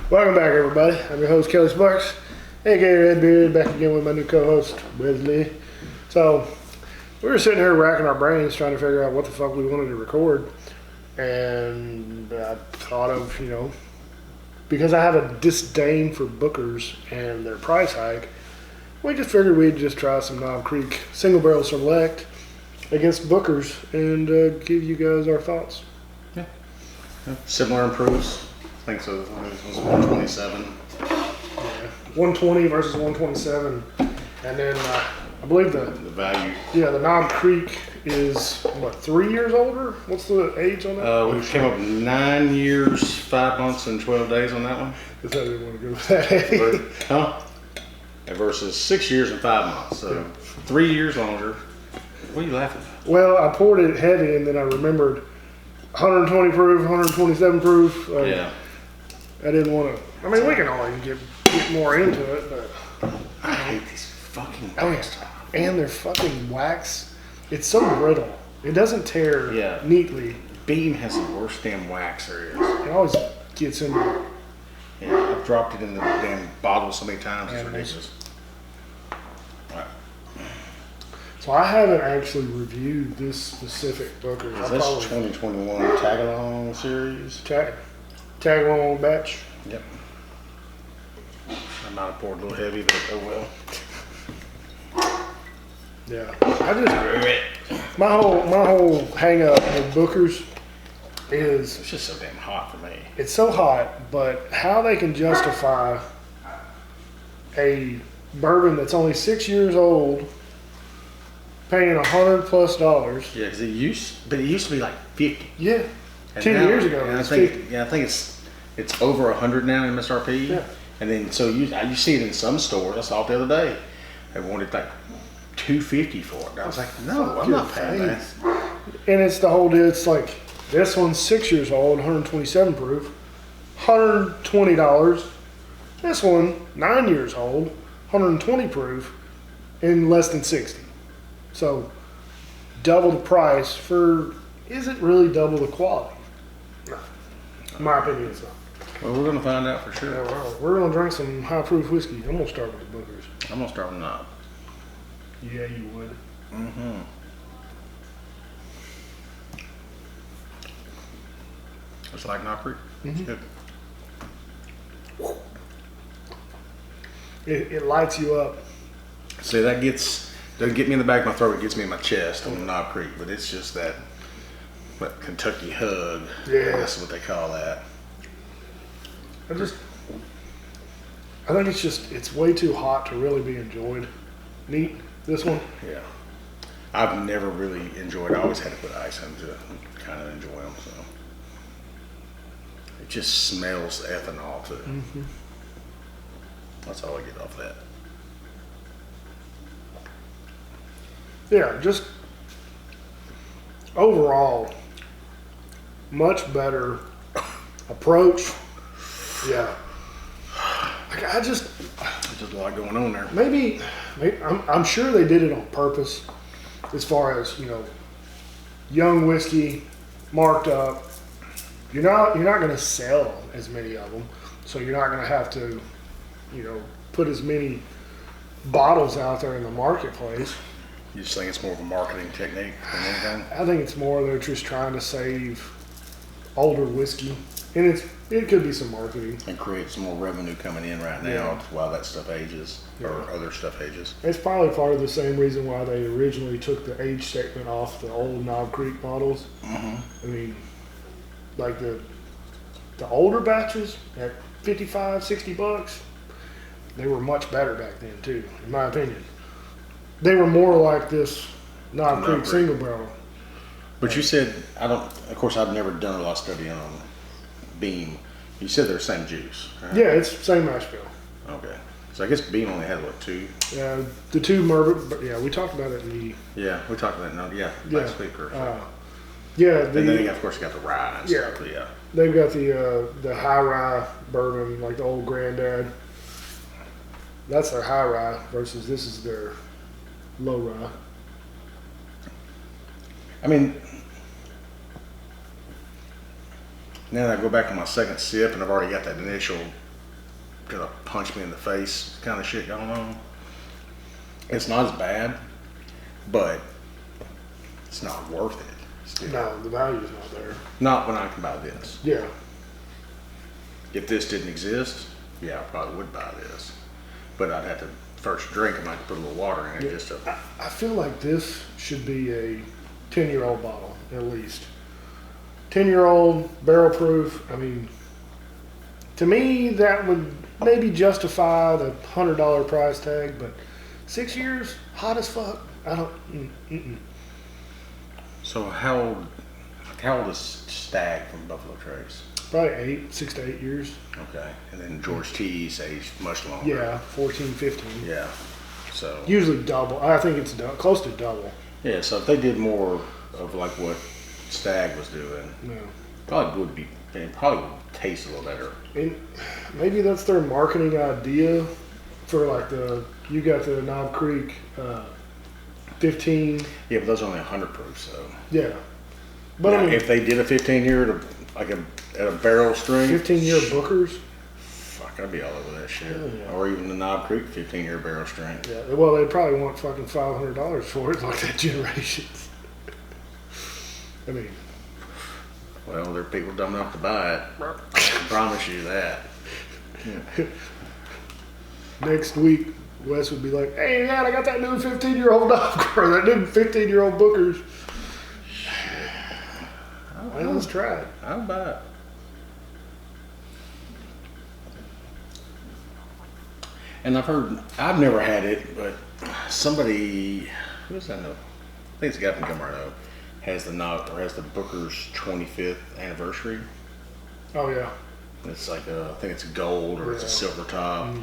Welcome back, everybody. I'm your host, Kelly Sparks, aka Redbeard, back again with my new co-host, Wesley. So, we were sitting here racking our brains trying to figure out what the fuck we wanted to record. And I thought of, because I have a disdain for bookers and their price hike, we just figured we'd just try some Knob Creek Single Barrel Select against bookers and give you guys our thoughts. Yeah. Similar improves. I think so. It was 127. Yeah. 120 versus 127. And then I believe The value. the Knob Creek is, 3 years older? What's the age on that? We came up with 9 years, 5 months, and 12 days on that one. Because I didn't want to go with that age. Huh? Versus 6 years and 5 months. So 3 years longer. What are you laughing at? Well, I poured it heavy and then I remembered 120 proof, 127 proof. Yeah. I didn't want to. I mean, we can always get more into it, but. I hate these fucking Oh, yeah. And their fucking wax. It's so brittle. It doesn't tear neatly. Beam has the worst damn wax there is. It always gets into. Yeah, I've dropped it in the damn bottle so many times. It's Animals. ridiculous. Right. So I haven't actually reviewed this specific Booker. Is this 2021 tag-along series? Tag along batch. Yep. I might have poured a little heavy, but oh well. Yeah. My whole hang up with Bookers is It's just so damn hot for me. it's so hot, but how they can justify a bourbon that's only 6 years old paying $100+. Yeah, because it used to be like 50. Yeah. And 10 now- years ago, and it I was think 50. I think it's over 100 now in MSRP. Yeah. And then so you see it in some stores. I saw it the other day. They wanted like $250 for it. And I was like, no, I'm not paying that. And it's the whole deal. It's like this one's 6 years old, 127 proof, $120. This one, 9 years old, 120 proof, in less than 60. So double the price for, is it really double the quality? No. In my opinion, it's not. Well, we're gonna find out for sure. Yeah, well, we're going to drink some high proof whiskey. I'm going to start with the Bookers. I'm gonna start with Knob. Yeah, you would. Mm-hmm. It's like Knob Creek. It's good. It lights you up. See, doesn't get me in the back of my throat. It gets me in my chest on Knob Creek. But it's just that Kentucky hug. Yeah. That's what they call that. I think it's way too hot to really be enjoyed. Neat, this one. Yeah. I've never really enjoyed. I always had to put ice in to kind of enjoy them. So it just smells ethanol too. Mm-hmm. That's all I get off that. Yeah, just overall, much better approach. Yeah. Like There's just a lot going on there. maybe I'm sure they did it on purpose as far as, young whiskey marked up. You're not going to sell as many of them, so you're not going to have to, put as many bottles out there in the marketplace. You just think it's more of a marketing technique than anything? I think it's more they're just trying to save older whiskey, and it could be some marketing. And create some more revenue coming in right now Yeah. while that stuff ages or Yeah. other stuff ages. It's probably part of the same reason why they originally took the age statement off the old Knob Creek bottles. Mm-hmm. I mean, like the older batches at $55, $60, they were much better back then too, in my opinion. They were more like this Knob Creek single barrel. But you said, of course, I've never done a lot of study on Beam. You said they're the same juice. Right? Yeah, it's same mash bill. Okay. So I guess Beam only had, what, 2? Yeah, the two but yeah, we talked about it in the Yeah, we talked about that, last week or so. yeah. And then, of course, you got the rye and stuff. Yeah. They've got the high rye bourbon, like the old granddad. That's their high rye versus this is their low rye. I mean, now that I go back on my second sip and I've already got that initial gonna punch me in the face kind of shit going on. It's not as bad, but it's not worth it. Still. No, the value's not there. Not when I can buy this. Yeah. If this didn't exist, yeah, I probably would buy this. But I'd have to first drink and I'd put a little water in it just to. I feel like this should be a 10-year-old bottle, at least. 10-year-old, barrel proof. I mean, to me, that would maybe justify the $100 price tag, but 6 years, hot as fuck. I don't. So how old is Stag from Buffalo Trace? Probably 6 to 8 years. Okay, and then George T's aged much longer. Yeah, 14, 15. Yeah. So. Usually double. I think it's close to double. Yeah. So if they did more of like what Stag was doing, Yeah. probably would be. It probably would taste a little better. And maybe that's their marketing idea for like you got the Knob Creek 15. Yeah, but those are only 100 proof. So. Yeah. But I mean, if they did a 15-year at a barrel strength, 15-year Bookers. fuck, I'd be all over that shit. Yeah. Or even the Knob Creek 15-year barrel strength. Yeah. Well, they'd probably want fucking $500 for it, like that generation. I mean, Well, there are people dumb enough to buy it. I can promise you that. next week, Wes would be like, "Hey, man, I got that new 15-year-old Knob or that new 15-year-old Bookers." Well, let's try it. I'll buy it. And I've never had it, but somebody, who does that know? I think it's a guy from Gilmarno, has the Booker's 25th anniversary. Oh yeah. It's like I think it's gold or it's a silver top.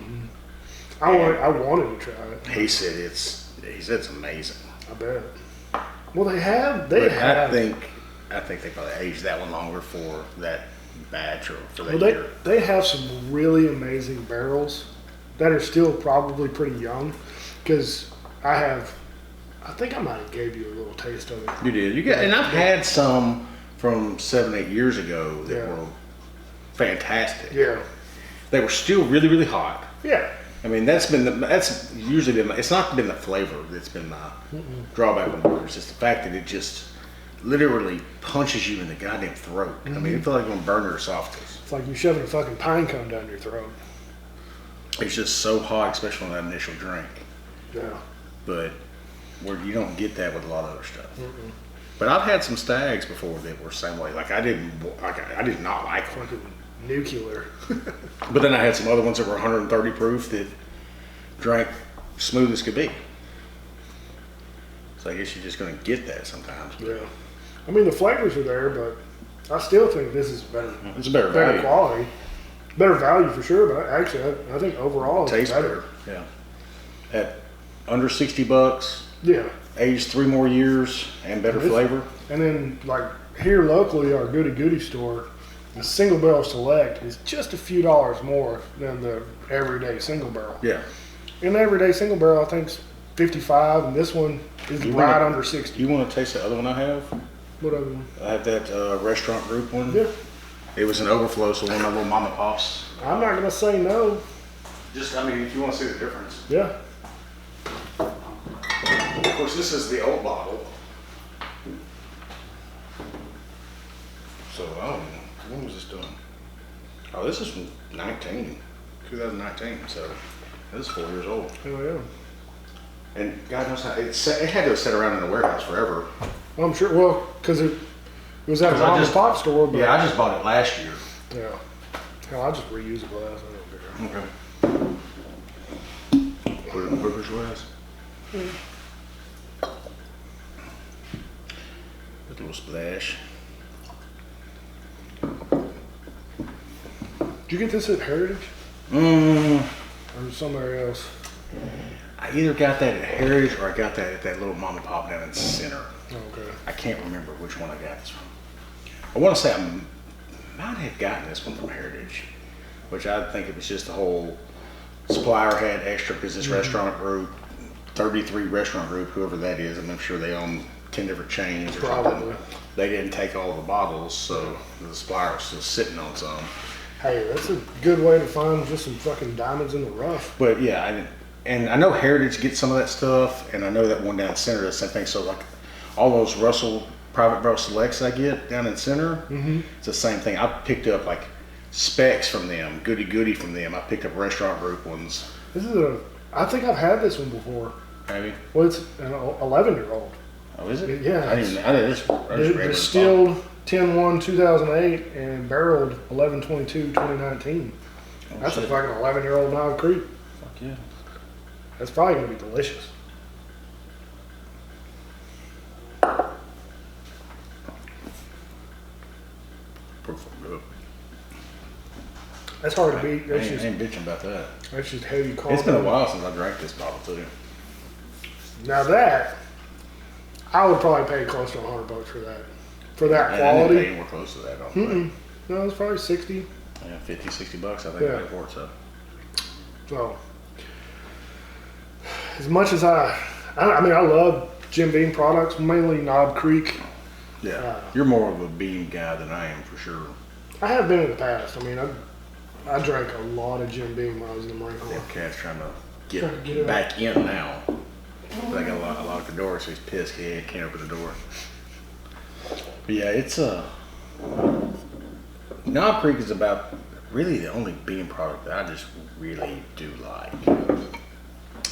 I wanted to try it. He said it's amazing. I bet. Well, they have. But I think they probably aged that one longer for that batch or for that year. They have some really amazing barrels that are still probably pretty young. Because I think I might have gave you a little taste of it. You did. And I've had some from 7-8 years ago that were fantastic. Yeah. They were still really, really hot. Yeah. I mean, that's usually been, it's not been the flavor that's been my drawback with burgers. It's the fact that it just literally punches you in the goddamn throat. I mean, it feels like you're going to burn your esophagus. It's like you're shoving a fucking pine cone down your throat. It's just so hot, especially on that initial drink. Yeah. But where you don't get that with a lot of other stuff. But I've had some Stags before that were the same way. Like I did not like them. Fucking nuclear. But then I had some other ones that were 130 proof that drank smooth as could be. So I guess you're just going to get that sometimes. Yeah. I mean, the flavors are there, but I still think this is better. It's a better value. Quality. Better value for sure, but actually, I think overall it's Tastes better. Yeah. At under $60, Yeah. aged 3 more years, and better flavor. And then, like, here locally, our Goody Goody store, the single barrel select is just a few dollars more than the everyday single barrel. Yeah. And the everyday single barrel, I think, is 55, and this one is right under 60. You want to taste the other one I have? What other one? I have that restaurant group one. Yeah. It was an overflow, so one of the little mama pops. I'm not going to say no. Just, I mean, if you want to see the difference. Yeah. Of course, this is the old bottle. So, when was this done? Oh, this is from 2019. So, this is 4 years old. Hell yeah. And God knows how, it had to have sat around in a warehouse forever. Well, I'm sure, well, because it was at a mom and pop store. But Yeah, I just bought it last year. Yeah. Hell, I just reuse a glass. I don't care. Okay. Put it in the Booker's glass. With a little splash. Did you get this at Heritage? Mmm. Or somewhere else? I either got that at Heritage or I got that at that little mom and pop down in the center. Okay. I can't remember which one I got this from. I want to say I might have gotten this one from Heritage, which I think it was just the whole supplier had extra because this restaurant group, 33 restaurant group, whoever that is, I'm sure they own 10 different chains or Probably. something. They didn't take all the bottles, so the supplier was still sitting on some. Hey, that's a good way to find just some fucking diamonds in the rough. But yeah, and I know Heritage gets some of that stuff, and I know that one down in Center does the same thing. So like all those Russell Private Barrel Selects I get down in Center, it's the same thing. I picked up like specs from them, goody from them. I picked up Restaurant Group ones. I think I've had this one before. Maybe. Well, it's an 11-year-old. Oh, is it? Yeah. I just They're regular distilled 10-1-2008 and barreled 11-22-2019. Oh, That's a shit. fucking 11-year-old Knob Creek. Fuck yeah. That's probably gonna be delicious. Pretty fucking good. That's hard to beat. I That's ain't bitching about that. just heavy It's coffee. been a while since I drank this bottle too. Now that I would probably pay close to $100 for that. For that And I didn't quality. pay anywhere close to that. I don't think. No, it's probably 60. Yeah, 50, 60 bucks I think Yeah. I paid for it. So So, as much as I mean, I love Jim Beam products, mainly Knob Creek. yeah, you're more of a bean guy than I am for sure. I have been in the past. I mean, I drank a lot of Jim Beam when I was in the Marine Corps. Them cat's trying to Trying to get it back in now. They got a lot of the door, so he's pissed he can't open the door. But yeah, it's Knob Creek is about really the only bean product that I just really do like.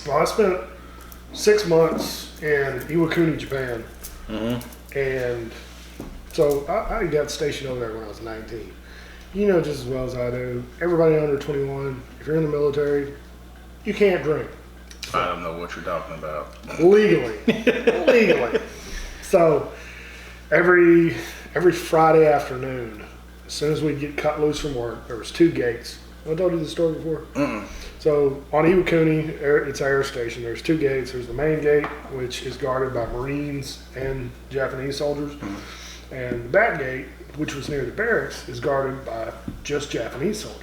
Well, I spent 6 months in Iwakuni, Japan, Mm-hmm. and so I got stationed over there when I was 19. You know just as well as I do. Everybody under 21, if you're in the military, you can't drink. I don't know what you're talking about. Legally. So every Friday afternoon, as soon as we'd get cut loose from work, there was 2 gates. I told you the story before. Mm-mm. So on Iwakuni, it's an air station. There's 2 gates. There's the main gate, which is guarded by Marines and Japanese soldiers, and the back gate, which was near the barracks, is guarded by just Japanese soldiers.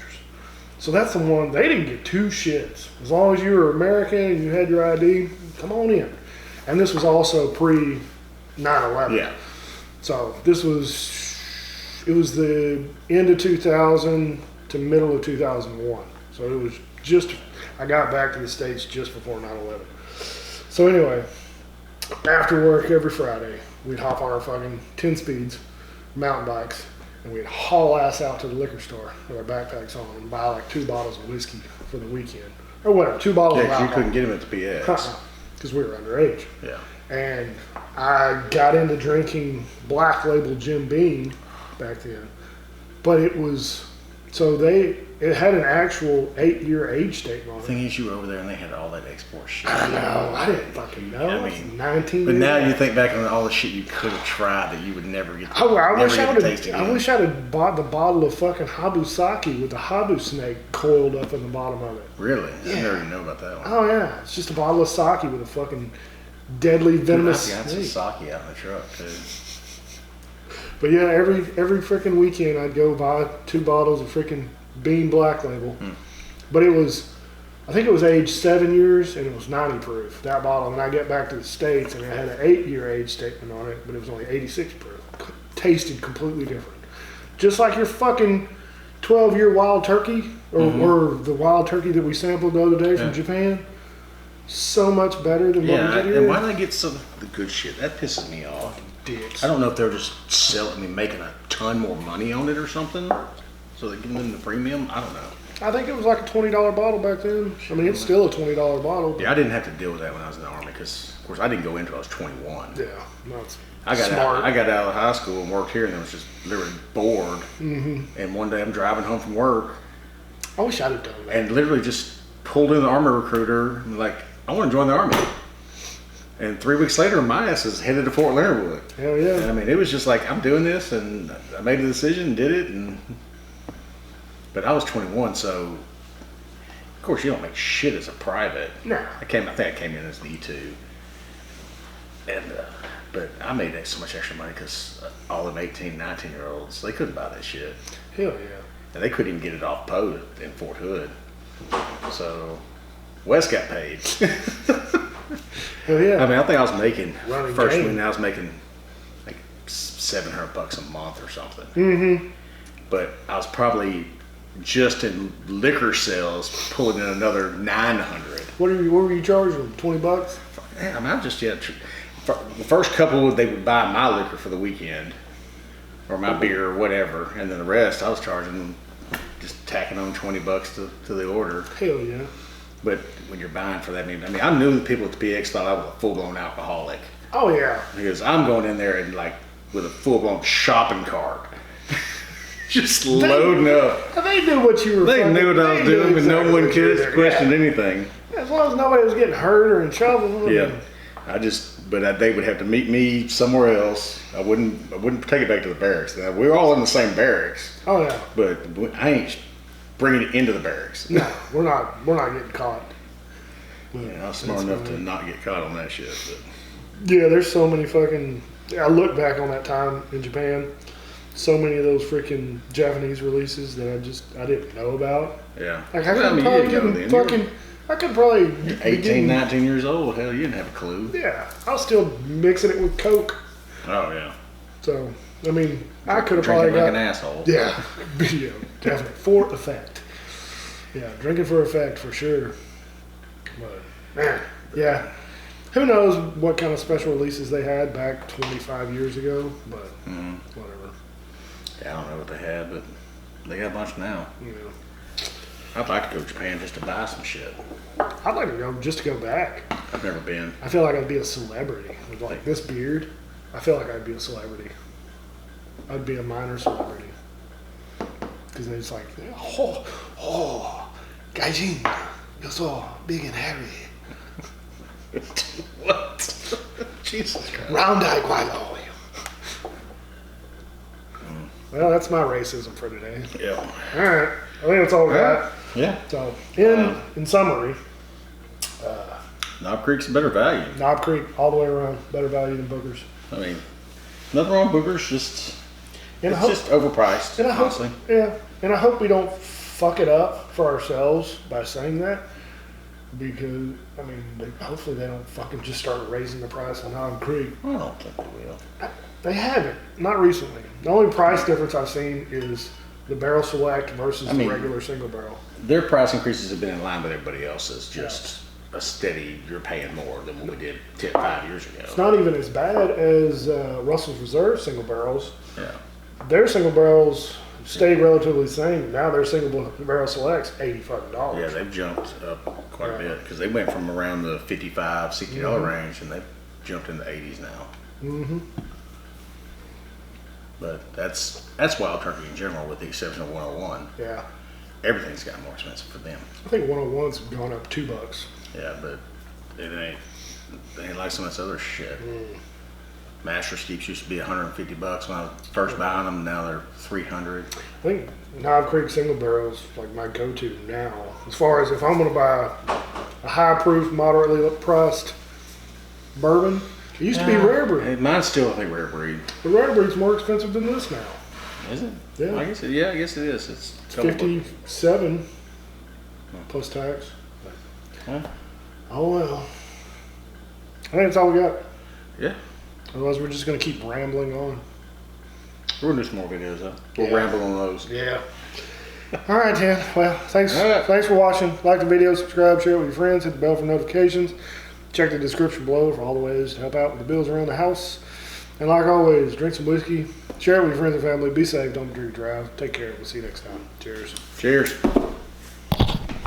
So that's the one, they didn't get 2 shits. As long as you were American and you had your ID, come on in. And this was also pre 9/11. Yeah. So it was the end of 2000 to middle of 2001. So it was just, I got back to the States just before 9/11. So anyway, after work every Friday, we'd hop on our fucking 10 speeds, mountain bikes, and we'd haul ass out to the liquor store with our backpacks on and buy like 2 bottles of whiskey for the weekend. Or whatever, 2 bottles Yeah, of 'cause you alcohol. couldn't get them at the PX. Because we were underage. Yeah. And I got into drinking Black Label Jim Beam back then. But it was, it had an actual 8-year age statement on The it. thing is, you were over there and they had all that export shit. No, I didn't fucking know. I I was mean, 19 But years now old. you think back on all the shit you could have tried that you would never get. I never wish get to taste again. I wish I'd have bought the bottle of fucking Habu Sake with the Habu snake coiled up in the bottom of it. Really? Yeah. I never even know about that one. Oh yeah, it's just a bottle of sake with a fucking deadly venomous I've got some snake. sake out in the truck too. But yeah, every freaking weekend I'd go buy 2 bottles of freaking Beam Black Label. But it was, I think it was aged 7 years and it was 90 proof, that bottle. And I get back to the States and it had an 8-year age statement on it, but it was only 86 proof. Tasted completely different. Just like your fucking 12-year wild turkey or the wild turkey that we sampled the other day from Yeah. Japan. So much better than what Yeah, we get and here. why do they get some of the good shit? That pisses me off. Dicks. I don't know if they're just making a ton more money on it or something. So they're giving them the premium. I don't know. I think it was like a $20 bottle back then. I mean, it's still a $20 bottle. But Yeah, I didn't have to deal with that when I was in the army because, of course, I didn't go in until I was 21. yeah, that's I got smart. out, I got out of high school and worked here, and I was just literally bored. Mm-hmm. And one day I'm driving home from work, I wish I'd have done that. and literally just pulled in the army recruiter and like, I want to join the army. And 3 weeks later, my ass is headed to Fort Leonard Wood. Hell yeah. And I mean, it was just like, I'm doing this, and I made a decision, did it, but I was 21, so of course you don't make shit as a private. Nah. I think I came in as an E2, and but I made so much extra money because all them 18, 19-year-olds, they couldn't buy that shit, Hell yeah. and they couldn't even get it off post in Fort Hood. So Wes got paid. Hell yeah. I mean, I think I was making Running first game. when I was making like $700 a month or something. Mm-hmm. But I was probably just in liquor sales, pulling in another 900. What were you charging them? $20? Yeah, I mean, I'm just yet. The first couple, they would buy my liquor for the weekend, or my beer, or whatever, and then the rest, I was charging them, just tacking on $20 to the order. Hell yeah. But when you're buying for that, I mean, I knew the people at the PX thought I was a full-blown alcoholic, Oh yeah. because I'm going in there and like with a full-blown shopping cart, just loading up. They knew what you were. They knew what I was doing, but no one could question anything. As long as nobody was getting hurt or in trouble. I Yeah, mean, they would have to meet me somewhere else. I wouldn't take it back to the barracks. Now, we were all in the same barracks, Oh yeah. but I ain't bringing it into the barracks. No, we're not getting caught. Yeah, I was smart enough to not get caught on that shit. But Yeah, there's so many fucking. I look back on that time in Japan. So many of those freaking Japanese releases that I didn't know about. yeah, Like I Well, could you probably didn't go get then. fucking. I could probably. You're be 18, getting- 19 years old. Hell, you didn't have a clue. Yeah, I was still mixing it with Coke. Oh yeah, So I mean, I could have drinking probably like got. an asshole. Yeah, yeah, definitely for effect. Yeah, drinking for effect for sure. But man, yeah, who knows what kind of special releases they had back 25 years ago? But whatever. Yeah, I don't know what they had, but they got a bunch now. You know, I'd like to go to Japan just to buy some shit. I'd like to go just to go back. I've never been. I feel like I'd be a celebrity with like this beard. I feel like I'd be a celebrity. I'd be a minor celebrity because it's like, oh, Gaijin, you're so big and hairy. What? Jesus Christ. Round eye guilo. Well, that's my racism for today. Yeah. All right, I think that's all we got. Yeah. So, in summary, Knob Creek's a better value. Knob Creek all the way around, better value than Booker's. I mean, nothing wrong with Boogers, just And I it's hope, just overpriced, and I hope, honestly. yeah, and I hope we don't fuck it up for ourselves by saying that, because I mean, hopefully they don't fucking just start raising the price on Knob Creek. I don't think they will. They haven't, not recently. The only price difference I've seen is the Barrel Select versus I mean- the regular single barrel. Their price increases have been in line with everybody else's, just a steady, you're paying more than what we did 5 years ago. It's not even as bad as Russell's Reserve single barrels. Yeah. Their single barrels stayed relatively the same. Now their single barrel selects $80 Yeah, they've jumped up quite a bit because they went from around the $55, $60 range and they've jumped in the 80s now. Mm-hmm. But that's Wild Turkey in general, with the exception of 101. Yeah, Everything's gotten more expensive for them. I think 101's gone up $2. Yeah, but it ain't like some of this other shit. Master Skeeps used to be $150 when I was first buying them. Now they're $300. I think Knob Creek single barrel is like my go-to now. As far as if I'm going to buy a high-proof, moderately priced bourbon, it used to be Rare Breed. Mine's still, I think, Rare Breed. The Rare Breed's more expensive than this now. Is it? Yeah. I guess it is. It's $57 plus tax. Huh? Oh well. I think that's all we got. Yeah. Otherwise, we're just going to keep rambling on. We're going to do some more videos, though. We'll Yeah. ramble on those. Yeah. All right, Dan. Well, thanks. All right. Thanks for watching. Like the video, subscribe, share it with your friends, hit the bell for notifications. Check the description below for all the ways to help out with the bills around the house. And like always, drink some whiskey, share it with your friends and family. Be safe. Don't drink and drive. Take care. We'll see you next time. Cheers. Cheers.